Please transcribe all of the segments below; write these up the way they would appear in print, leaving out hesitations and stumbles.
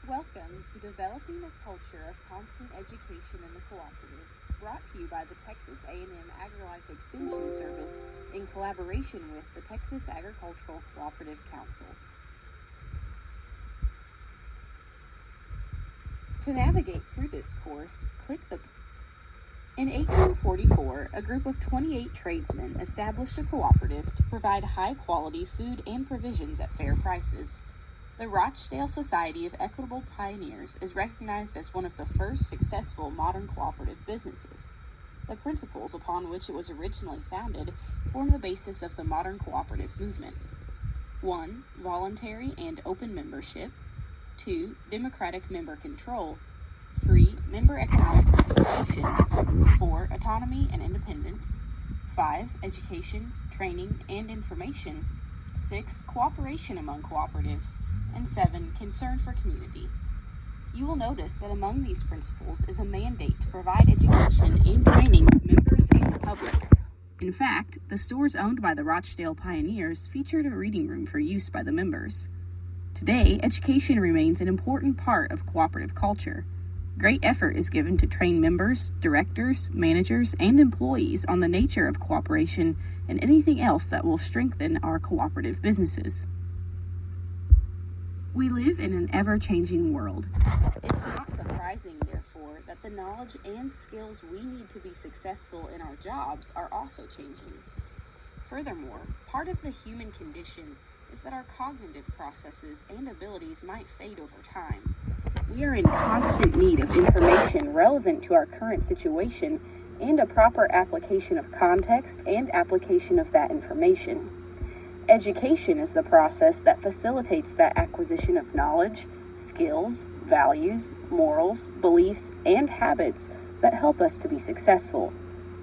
Welcome to Developing a Culture of Constant Education in the Cooperative, brought to you by the Texas A&M AgriLife Extension Service in collaboration with the Texas Agricultural Cooperative Council. To navigate through this course, click the... In 1844, a group of 28 tradesmen established a cooperative to provide high-quality food and provisions at fair prices. The Rochdale Society of Equitable Pioneers is recognized as one of the first successful modern cooperative businesses. The principles upon which it was originally founded form the basis of the modern cooperative movement. 1. Voluntary and open membership. 2. Democratic member control. 3. Member economic participation. 4. Autonomy and independence. 5. Education, training, and information. 6. Cooperation among cooperatives. And 7. Concern for community. You will notice that among these principles is a mandate to provide education and training to members and the public. In fact, the stores owned by the Rochdale Pioneers featured a reading room for use by the members. Today, education remains an important part of cooperative culture. Great effort is given to train members, directors, managers, and employees on the nature of cooperation and anything else that will strengthen our cooperative businesses. We live in an ever-changing world. It's not surprising, therefore, that the knowledge and skills we need to be successful in our jobs are also changing. Furthermore, part of the human condition is that our cognitive processes and abilities might fade over time. We are in constant need of information relevant to our current situation and a proper application of context and application of that information. Education is the process that facilitates that acquisition of knowledge, skills, values, morals, beliefs, and habits that help us to be successful.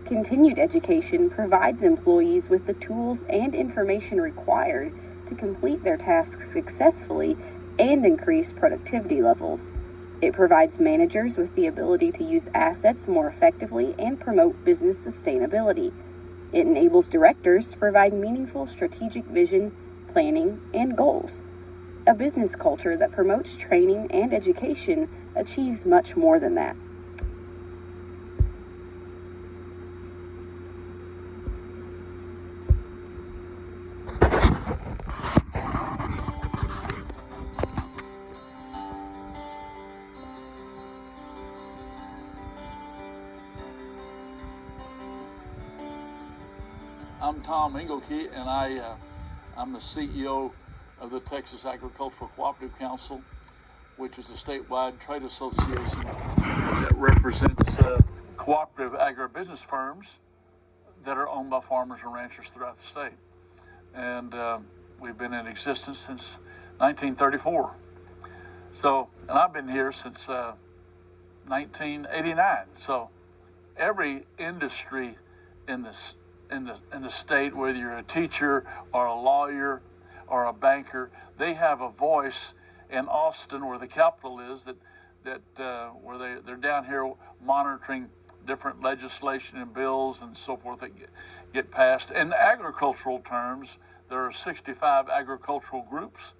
Continued education provides employees with the tools and information required to complete their tasks successfully and increase productivity levels. It provides managers with the ability to use assets more effectively and promote business sustainability. It enables directors to provide meaningful strategic vision, planning, and goals. A business culture that promotes training and education achieves much more than that. I'm Tom Engelke, and I'm the CEO of the Texas Agricultural Cooperative Council, which is a statewide trade association that represents cooperative agribusiness firms that are owned by farmers and ranchers throughout the state. And we've been in existence since 1934. And I've been here since 1989. So every industry in the state, whether you're a teacher or a lawyer or a banker, they have a voice in Austin, where the capital is, where they're down here monitoring different legislation and bills and so forth that get passed. In agricultural terms, there are 65 agricultural groups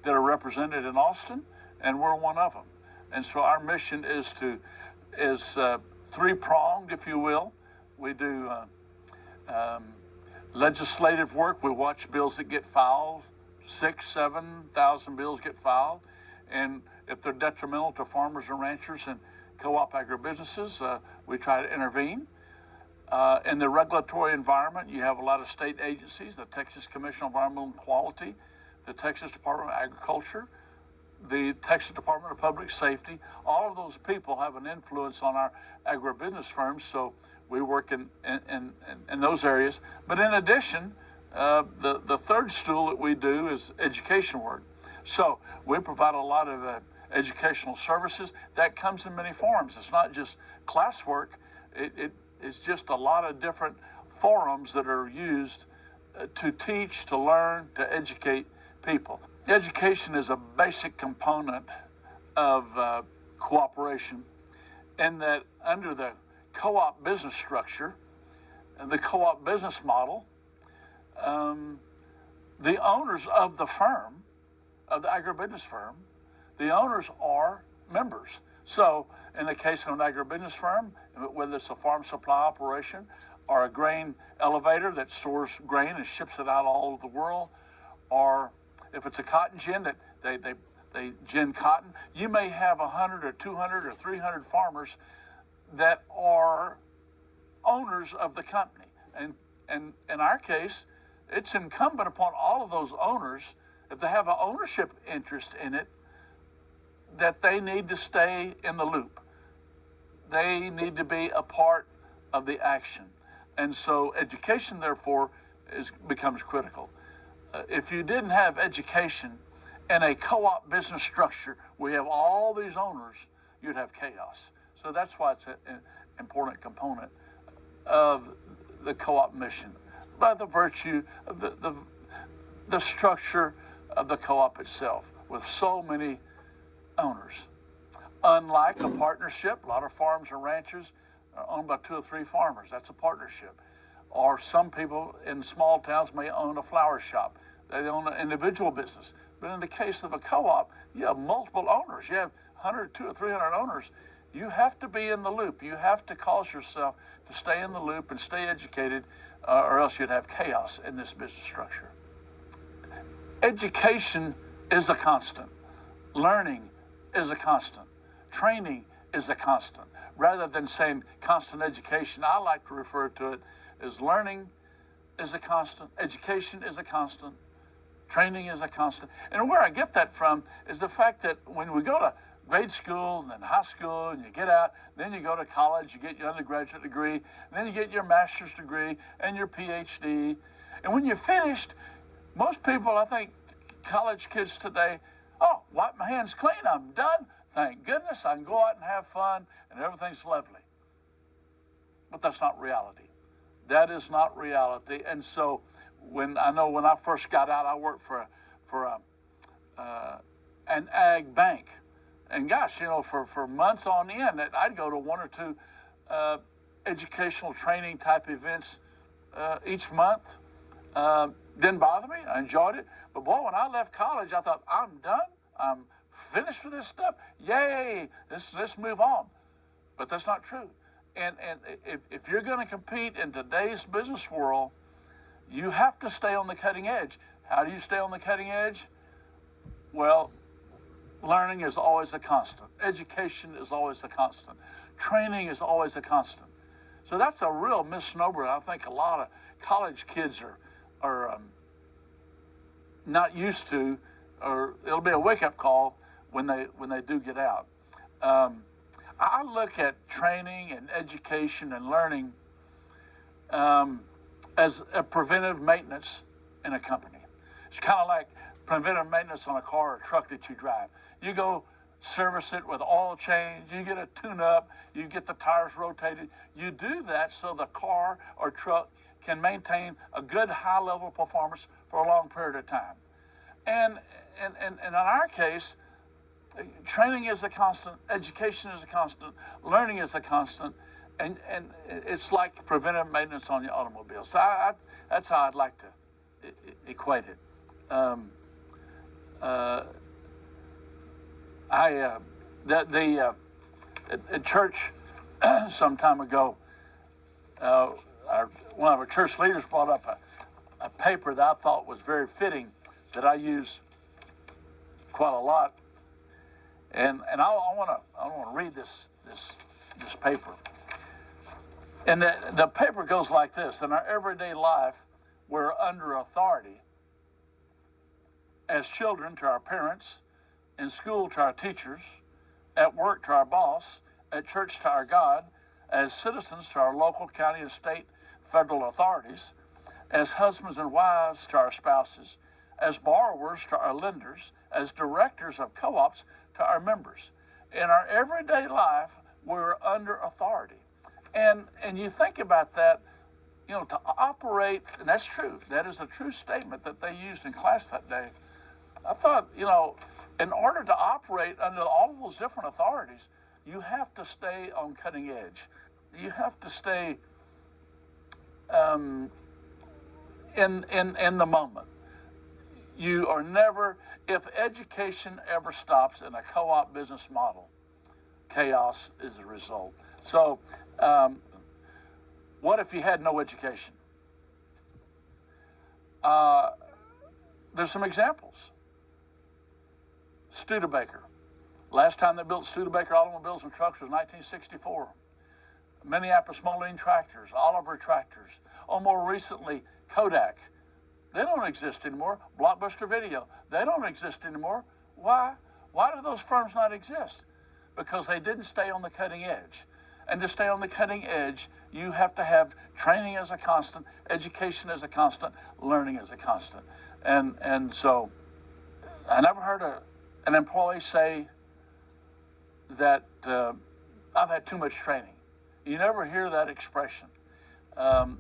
that are represented in Austin, and we're one of them. And so our mission is three-pronged, if you will. We do legislative work. We watch bills that get filed. 6,000-7,000 bills get filed, and if they're detrimental to farmers and ranchers and co-op agribusinesses, we try to intervene. In the regulatory environment, you have a lot of state agencies: the Texas Commission on Environmental Quality, the Texas Department of Agriculture, the Texas Department of Public Safety. All of those people have an influence on our agribusiness firms, so we work in those areas. But in addition, the third stool that we do is education work. So we provide a lot of educational services. That comes in many forms. It's not just classwork. It's just a lot of different forums that are used to teach, to learn, to educate people. Education is a basic component of cooperation, in that under the co-op business structure, the co-op business model, the owners of the firm, of the agribusiness firm, The owners are members. So in the case of an agribusiness firm, whether it's a farm supply operation or a grain elevator that stores grain and ships it out all over the world, or if it's a cotton gin that they gin cotton, you may have 100 or 200 or 300 farmers that are owners of the company. And in our case, it's incumbent upon all of those owners, if they have an ownership interest in it, that they need to stay in the loop. They need to be a part of the action. And so education, therefore, becomes critical. If you didn't have education in a co-op business structure, we have all these owners, you'd have chaos. So that's why it's an important component of the co-op mission, by the virtue of the structure of the co-op itself, with so many owners. Unlike a partnership, a lot of farms and ranches are owned by 2 or 3 farmers. That's a partnership. Or some people in small towns may own a flower shop. They own an individual business. But in the case of a co-op, you have multiple owners. You have 100, 200, or 300 owners. You have to be in the loop. You have to cause yourself to stay in the loop and stay educated, or else you'd have chaos in this business structure. Education is a constant. Learning is a constant. Training is a constant. Rather than saying constant education, I like to refer to it as learning is a constant, education is a constant, training is a constant. And where I get that from is the fact that when we go to grade school and then high school and you get out, then you go to college, you get your undergraduate degree, and then you get your master's degree and your PhD. And when you're finished, most people, I think, college kids today, oh, wipe my hands clean, I'm done. Thank goodness I can go out and have fun and everything's lovely. But that's not reality. That is not reality. And so when I first got out, I worked for an ag bank. And gosh, for months on end, I'd go to 1 or 2 educational training type events each month. Didn't bother me. I enjoyed it. But boy, when I left college, I thought, I'm done. I'm finished with this stuff. Yay! Let's move on. But that's not true. And if you're going to compete in today's business world, you have to stay on the cutting edge. How do you stay on the cutting edge? Well, learning is always a constant. Education is always a constant. Training is always a constant. So that's a real misnomer. I think a lot of college kids are not used to, or it'll be a wake-up call when they do get out. I look at training and education and learning as a preventive maintenance in a company. It's kind of like preventive maintenance on a car or truck that you drive. You go service it with oil change, you get a tune-up, you get the tires rotated. You do that so the car or truck can maintain a good high-level performance for a long period of time. And in our case, training is a constant, education is a constant, learning is a constant, and it's like preventive maintenance on your automobile. So that's how I'd like to equate it. At church some time ago, one of our church leaders brought up a paper that I thought was very fitting, that I use quite a lot, and I want to read this paper. And the paper goes like this: in our everyday life, we're under authority. As children to our parents, in school to our teachers, at work to our boss, at church to our God, as citizens to our local, county, and state, federal authorities, as husbands and wives to our spouses, as borrowers to our lenders, as directors of co-ops to our members. In our everyday life, we're under authority. And you think about that, to operate, and that's true. That is a true statement that they used in class that day. I thought, in order to operate under all of those different authorities, you have to stay on cutting edge. You have to stay in the moment. You are never, if education ever stops in a co-op business model, chaos is the result. So, what if you had no education? There's some examples. Studebaker. Last time they built Studebaker automobiles and trucks was 1964. Minneapolis Moline tractors, Oliver tractors. Oh, more recently, Kodak. They don't exist anymore. Blockbuster Video. They don't exist anymore. Why? Why do those firms not exist? Because they didn't stay on the cutting edge. And to stay on the cutting edge, you have to have training as a constant, education as a constant, learning as a constant. And so I never heard an employee say that I've had too much training. You never hear that expression. Well,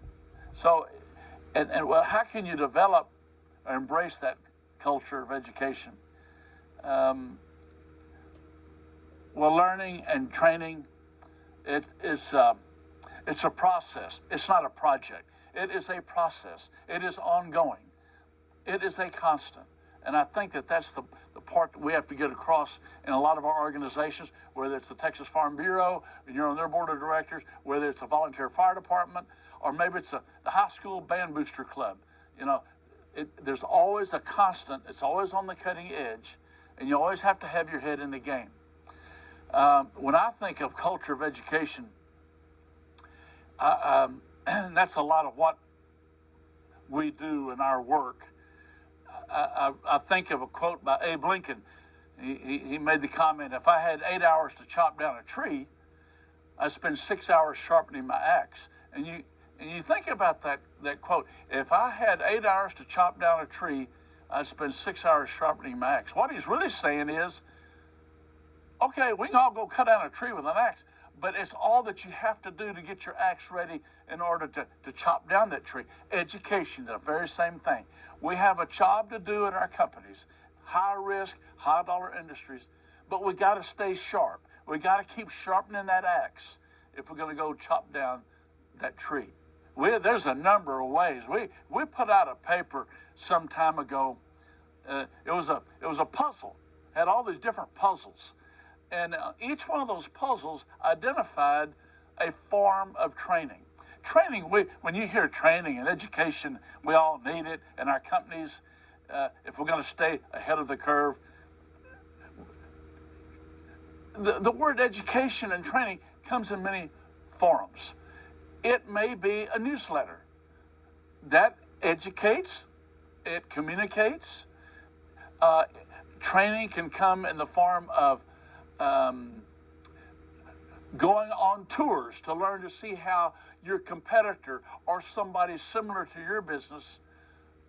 how can you develop or embrace that culture of education? Well, learning and training, it's a process. It's not a project. It is a process. It is ongoing. It is a constant. And I think that's the part that we have to get across in a lot of our organizations, whether it's the Texas Farm Bureau, and you're on their board of directors, whether it's a volunteer fire department, or maybe it's the high school band booster club. There's always a constant. It's always on the cutting edge, and you always have to have your head in the game. When I think of culture of education, and that's a lot of what we do in our work. I think of a quote by Abe Lincoln. He made the comment, if I had 8 hours to chop down a tree, I'd spend 6 hours sharpening my axe. And you think about that quote, if I had 8 hours to chop down a tree, I'd spend 6 hours sharpening my axe. What he's really saying is, okay, we can all go cut down a tree with an axe, but it's all that you have to do to get your axe ready in order to chop down that tree. Education, the very same thing. We have a job to do at our companies, high risk, high dollar industries, but we got to stay sharp. We got to keep sharpening that axe if we're going to go chop down that tree. There's a number of ways. We put out a paper some time ago. It was a puzzle. Had all these different puzzles. And each one of those puzzles identified a form of training. Training, when you hear training and education, we all need it in our companies if we're going to stay ahead of the curve. The word education and training comes in many forms. It may be a newsletter that educates, it communicates. Training can come in the form of going on tours to learn to see how your competitor or somebody similar to your business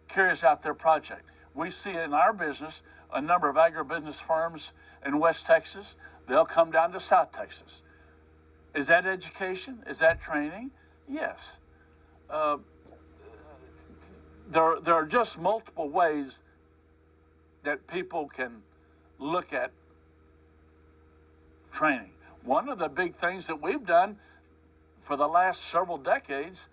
carries out their project. We see in our business a number of agribusiness firms in West Texas. They'll come down to South Texas. Is that education? Is that training? Yes. There are just multiple ways that people can look at training. One of the big things that we've done for the last several decades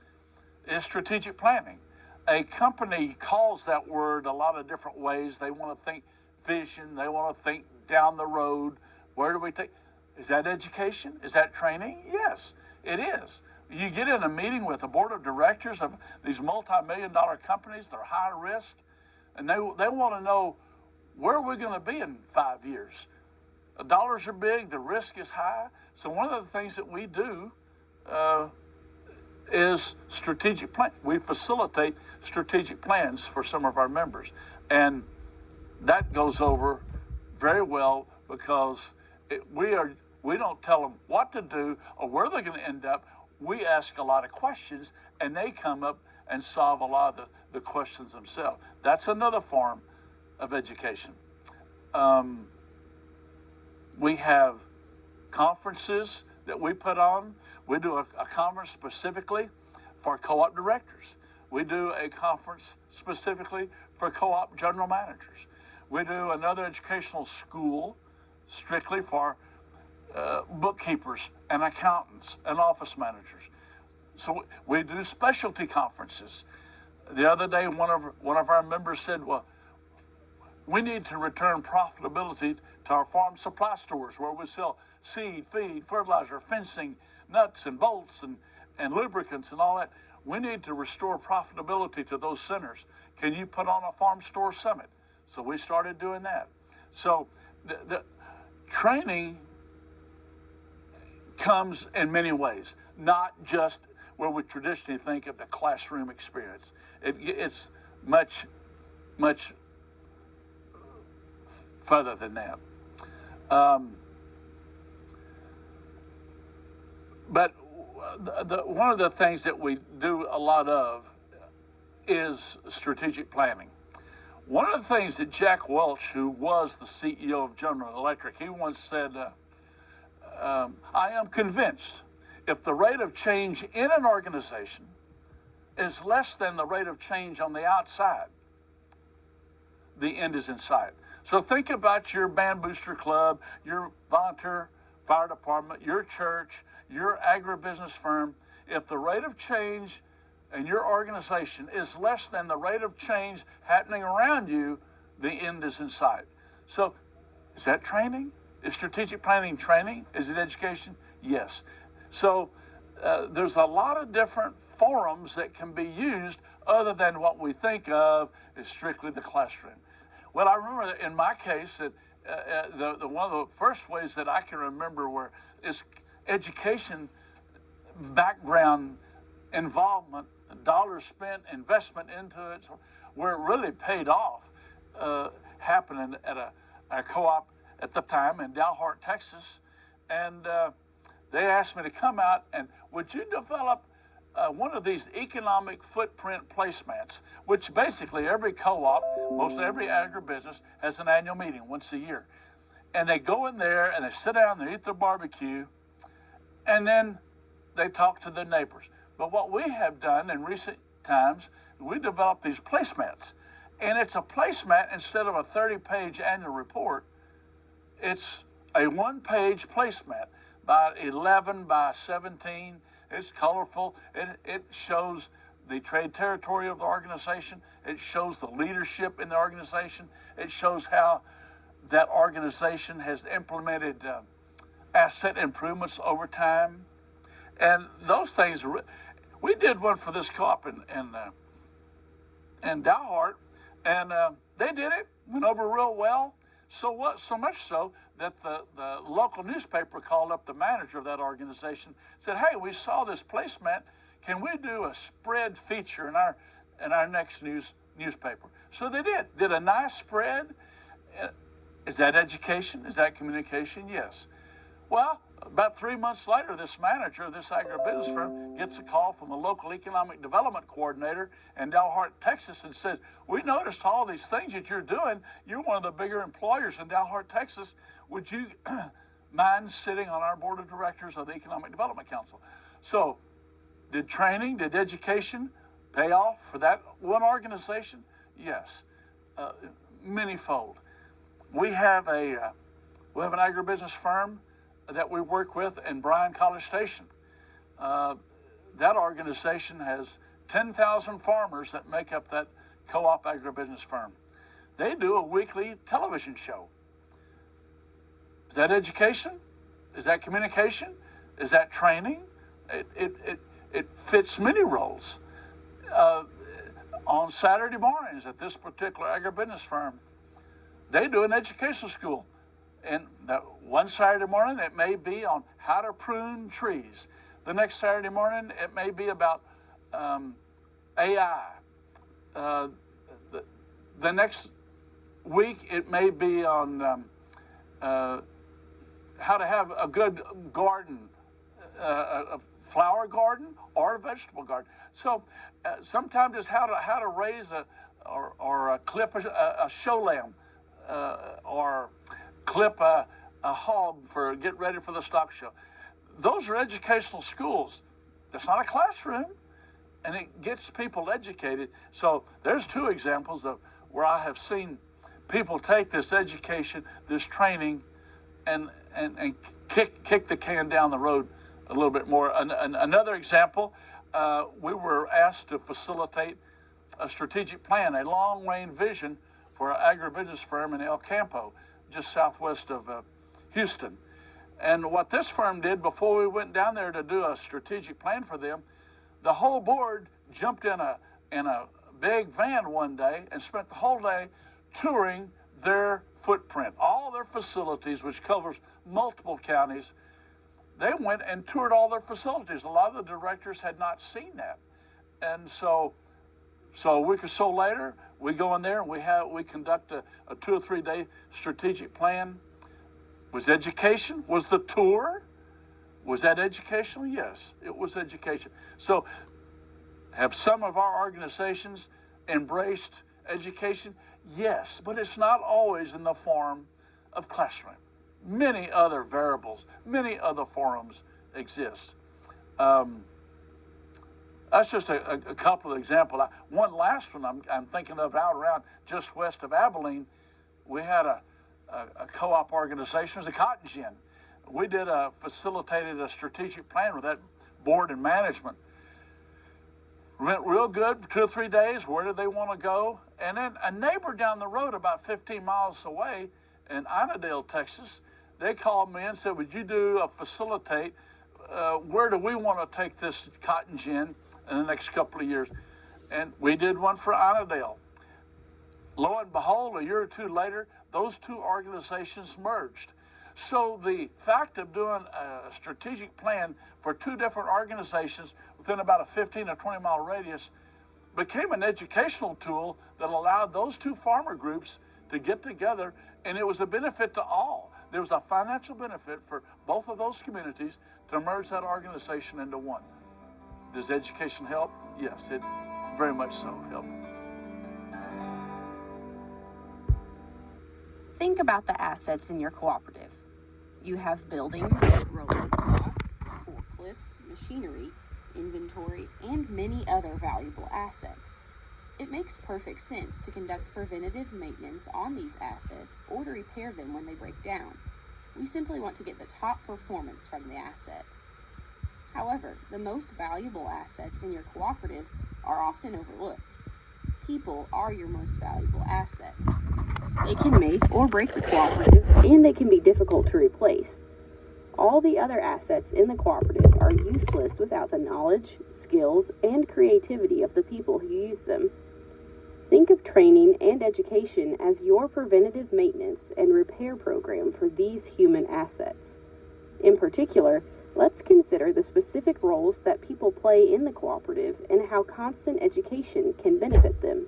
is strategic planning. A company calls that word a lot of different ways. They want to think vision. They want to think down the road. Where do we take? Is that education? Is that training? Yes, it is. You get in a meeting with the board of directors of these multi-million-dollar companies. They're high risk, and they want to know where we're going to be in 5 years. The dollars are big. The risk is high. So one of the things that we do is strategic plan. We facilitate strategic plans for some of our members, and that goes over very well because we don't tell them what to do or where they're going to end up. We ask a lot of questions, and they come up and solve a lot of the questions themselves. That's another form of education. We have conferences that we put on. We do a conference specifically for co-op directors. We do a conference specifically for co-op general managers. We do another educational school strictly for bookkeepers and accountants and office managers. So we do specialty conferences. The other day, one of our members said, well, we need to return profitability to our farm supply stores where we sell seed, feed, fertilizer, fencing, nuts and bolts and lubricants and all that. We need to restore profitability to those centers. Can you put on a farm store summit? So we started doing that. So the training comes in many ways, not just where we traditionally think of the classroom experience. It's much, much further than that. But one of the things that we do a lot of is strategic planning. One of the things that Jack Welch, who was the CEO of General Electric, he once said, I am convinced if the rate of change in an organization is less than the rate of change on the outside, the end is in sight. So think about your band booster club, your volunteer fire department, your church, your agribusiness firm. If the rate of change in your organization is less than the rate of change happening around you, the end is in sight. So is that training? Is strategic planning training? Is it education? Yes. So there's a lot of different forums that can be used other than what we think of as strictly the classroom. Well, I remember that in my case that the one of the first ways that I can remember where is education background involvement, dollars spent, investment into it, where it really paid off, happening at a co-op at the time in Dalhart, Texas. And they asked me to come out and would you develop one of these economic footprint placemats, which basically every co-op, most every agribusiness has an annual meeting once a year. And they go in there and they sit down, they eat their barbecue, and then they talk to their neighbors. But what we have done in recent times, we developed these placemats. And it's a placemat instead of a 30-page annual report. It's a one-page placemat by 11 by 17. It's colorful. It shows the trade territory of the organization. It shows the leadership in the organization. It shows how that organization has implemented asset improvements over time. And those things, we did one for this co-op in Dalhart, and they did it, went over real well. So much so that the local newspaper called up the manager of that organization, said, "Hey, we saw this placemat. Can we do a spread feature in our next newspaper?" So they did a nice spread. Is that education? Is that communication? Yes. Well, about 3 months later, this manager of this agribusiness firm gets a call from a local economic development coordinator in Dalhart, Texas, and says, "We noticed all these things that you're doing. You're one of the bigger employers in Dalhart, Texas. Would you mind sitting on our board of directors of the Economic Development Council?" So did training, did education pay off for that one organization? Yes, manyfold. We have an agribusiness firm that we work with in Bryan, College Station. That organization has 10,000 farmers that make up that co-op agribusiness firm. They do a weekly television show. Is that education? Is that communication? Is that training? It fits many roles. On Saturday mornings at this particular agribusiness firm, they do an educational school. And that one Saturday morning, it may be on how to prune trees. The next Saturday morning, it may be about AI. The next week, it may be on how to have a good garden, a flower garden or a vegetable garden. So sometimes it's how to raise or clip a show lamb or clip a hog get ready for the stock show. Those are educational schools. That's not a classroom, and it gets people educated. So there's two examples of where I have seen people take this education, this training, and kick the can down the road a little bit more. Another example, we were asked to facilitate a strategic plan, a long-range vision for an agribusiness firm in El Campo, just southwest of Houston. And what this firm did before we went down there to do a strategic plan for them, the whole board jumped in a big van one day and spent the whole day touring their footprint, all their facilities, which covers multiple counties. They went and toured all their facilities. A lot of the directors had not seen that. And so a week or so later, we go in there and we conduct a 2 or 3 day strategic plan. Was education? Was the tour? Was that educational? Yes, it was education. So have some of our organizations embraced education? Yes, but it's not always in the form of classroom. Many other variables, many other forums exist. That's just a couple of examples. One last one I'm thinking of out around just west of Abilene. We had a co-op organization, it was a cotton gin. We facilitated a strategic plan with that board and management. Went real good for 2 or 3 days. Where did they want to go? And then a neighbor down the road, about 15 miles away in Inadale, Texas, they called me and said, would you facilitate, where do we want to take this cotton gin in the next couple of years? And we did one for Inadale. Lo and behold, a year or two later, those two organizations merged. So the fact of doing a strategic plan for two different organizations within about a 15 or 20 mile radius became an educational tool that allowed those two farmer groups to get together, and it was a benefit to all. There was a financial benefit for both of those communities to merge that organization into one. Does education help? Yes, it very much so helped. Think about the assets in your cooperative. You have buildings, rolling stock, forklifts, machinery, inventory, and many other valuable assets. It makes perfect sense to conduct preventative maintenance on these assets or to repair them when they break down. We simply want to get the top performance from the asset. However, the most valuable assets in your cooperative are often overlooked. People are your most valuable asset. They can make or break the cooperative, and they can be difficult to replace. All the other assets in the cooperative are useless without the knowledge, skills, and creativity of the people who use them. Think of training and education as your preventative maintenance and repair program for these human assets. In particular, let's consider the specific roles that people play in the cooperative and how constant education can benefit them.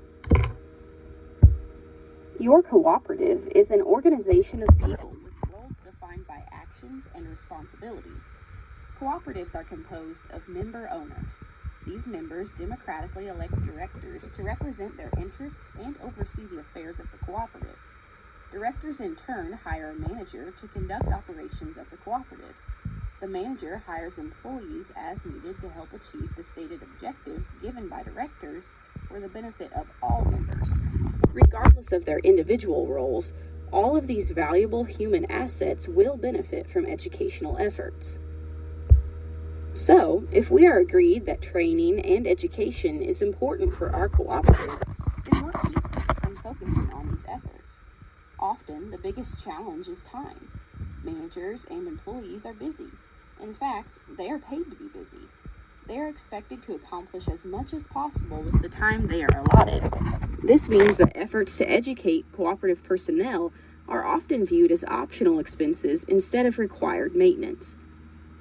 Your cooperative is an organization of people with roles defined by actions and responsibilities. Cooperatives are composed of member owners. These members democratically elect directors to represent their interests and oversee the affairs of the cooperative. Directors in turn hire a manager to conduct operations of the cooperative. The manager hires employees as needed to help achieve the stated objectives given by directors for the benefit of all members. Regardless of their individual roles, all of these valuable human assets will benefit from educational efforts. So, if we are agreed that training and education is important for our cooperative, then what keeps us from focusing on these efforts? Often, the biggest challenge is time. Managers and employees are busy. In fact, they are paid to be busy. They are expected to accomplish as much as possible with the time they are allotted. This means that efforts to educate cooperative personnel are often viewed as optional expenses instead of required maintenance.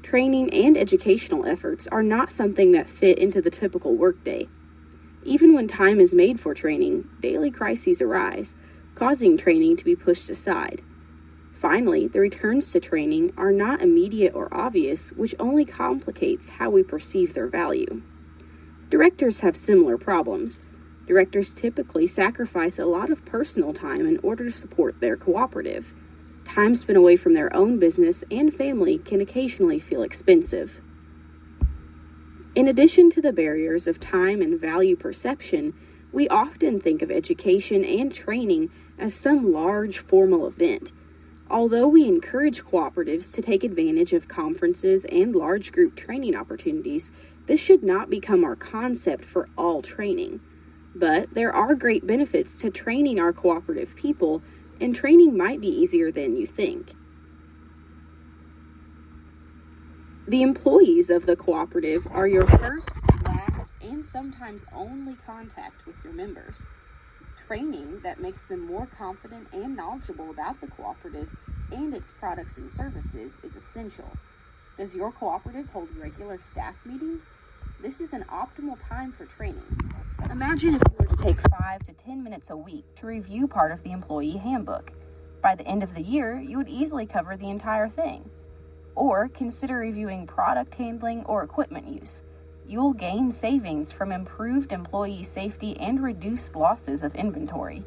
Training and educational efforts are not something that fit into the typical workday. Even when time is made for training, daily crises arise, causing training to be pushed aside. Finally, the returns to training are not immediate or obvious, which only complicates how we perceive their value. Directors have similar problems. Directors typically sacrifice a lot of personal time in order to support their cooperative. Time spent away from their own business and family can occasionally feel expensive. In addition to the barriers of time and value perception, we often think of education and training as some large formal event. Although we encourage cooperatives to take advantage of conferences and large group training opportunities, this should not become our concept for all training. But there are great benefits to training our cooperative people, and training might be easier than you think. The employees of the cooperative are your first, last, and sometimes only contact with your members. Training that makes them more confident and knowledgeable about the cooperative and its products and services is essential. Does your cooperative hold regular staff meetings? This is an optimal time for training. Imagine if you were to take 5 to 10 minutes a week to review part of the employee handbook. By the end of the year, you would easily cover the entire thing. Or consider reviewing product handling or equipment use. You'll gain savings from improved employee safety and reduced losses of inventory.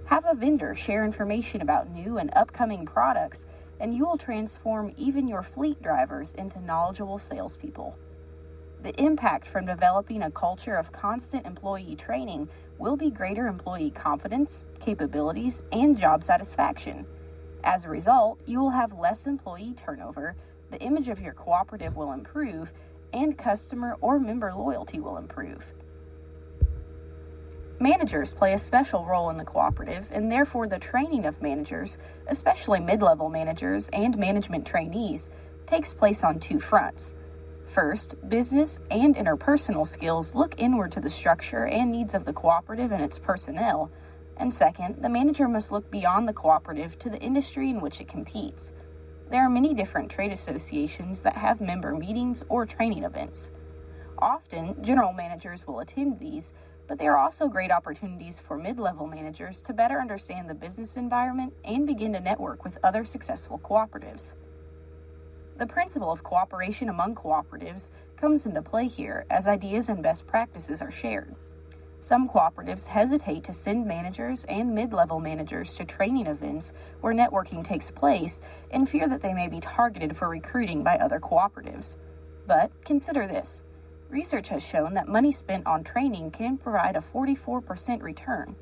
Have a vendor share information about new and upcoming products, and you will transform even your fleet drivers into knowledgeable salespeople. The impact from developing a culture of constant employee training will be greater employee confidence, capabilities, and job satisfaction. As a result, you will have less employee turnover, the image of your cooperative will improve, and customer or member loyalty will improve. Managers play a special role in the cooperative, and therefore the training of managers, especially mid-level managers and management trainees, takes place on two fronts. First, business and interpersonal skills look inward to the structure and needs of the cooperative and its personnel. And second, the manager must look beyond the cooperative to the industry in which it competes. There are many different trade associations that have member meetings or training events. Often, general managers will attend these, but there are also great opportunities for mid-level managers to better understand the business environment and begin to network with other successful cooperatives. The principle of cooperation among cooperatives comes into play here as ideas and best practices are shared. Some cooperatives hesitate to send managers and mid-level managers to training events where networking takes place in fear that they may be targeted for recruiting by other cooperatives. But consider this. Research has shown that money spent on training can provide a 44% return.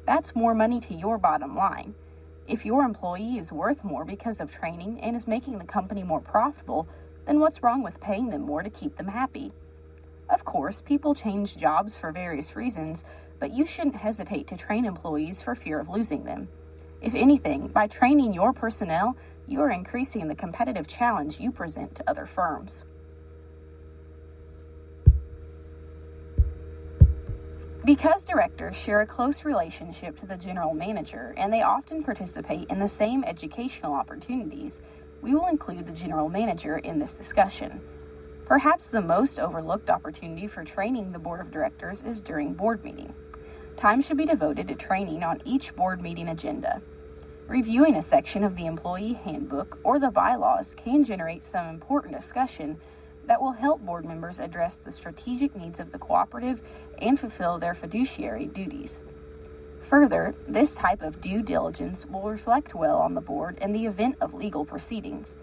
That's more money to your bottom line. If your employee is worth more because of training and is making the company more profitable, then what's wrong with paying them more to keep them happy? Of course, people change jobs for various reasons, but you shouldn't hesitate to train employees for fear of losing them. If anything, by training your personnel, you are increasing the competitive challenge you present to other firms. Because directors share a close relationship to the general manager and they often participate in the same educational opportunities, we will include the general manager in this discussion. Perhaps the most overlooked opportunity for training the board of directors is during board meeting. Time should be devoted to training on each board meeting agenda. Reviewing a section of the employee handbook or the bylaws can generate some important discussion that will help board members address the strategic needs of the cooperative and fulfill their fiduciary duties. Further, this type of due diligence will reflect well on the board in the event of legal proceedings.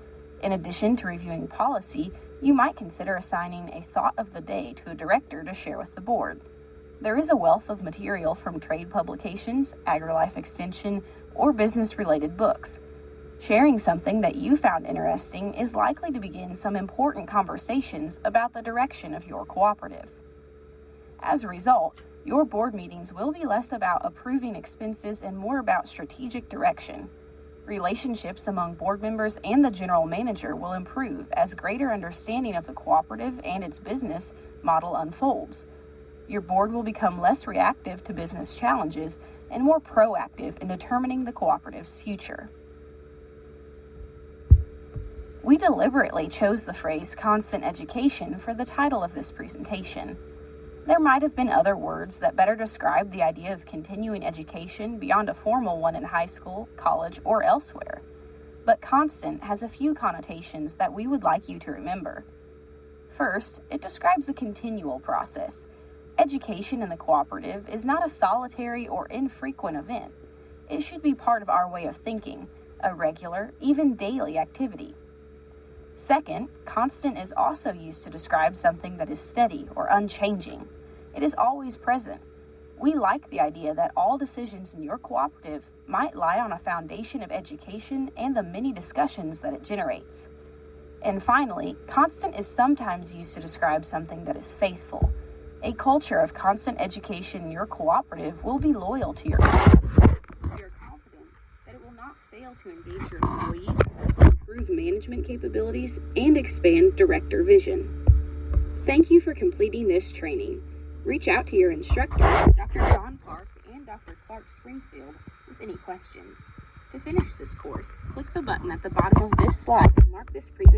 In addition to reviewing policy, you might consider assigning a thought of the day to a director to share with the board. There is a wealth of material from trade publications, AgriLife Extension, or business-related books. Sharing something that you found interesting is likely to begin some important conversations about the direction of your cooperative. As a result, your board meetings will be less about approving expenses and more about strategic direction. Relationships among board members and the general manager will improve as greater understanding of the cooperative and its business model unfolds. Your board will become less reactive to business challenges and more proactive in determining the cooperative's future. We deliberately chose the phrase constant education for the title of this presentation. There might have been other words that better describe the idea of continuing education beyond a formal one in high school, college, or elsewhere. But constant has a few connotations that we would like you to remember. First, it describes a continual process. Education in the cooperative is not a solitary or infrequent event. It should be part of our way of thinking, a regular, even daily activity. Second, constant is also used to describe something that is steady or unchanging. It is always present. We like the idea that all decisions in your cooperative might lie on a foundation of education and the many discussions that it generates. And finally, constant is sometimes used to describe something that is faithful. A culture of constant education in your cooperative will be loyal to your cause. We are confident that it will not fail to engage your employees, improve management capabilities, and expand director vision. Thank you for completing this training. Reach out to your instructors, Dr. John Park and Dr. Clark Springfield, with any questions. To finish this course, click the button at the bottom of this slide to mark this presentation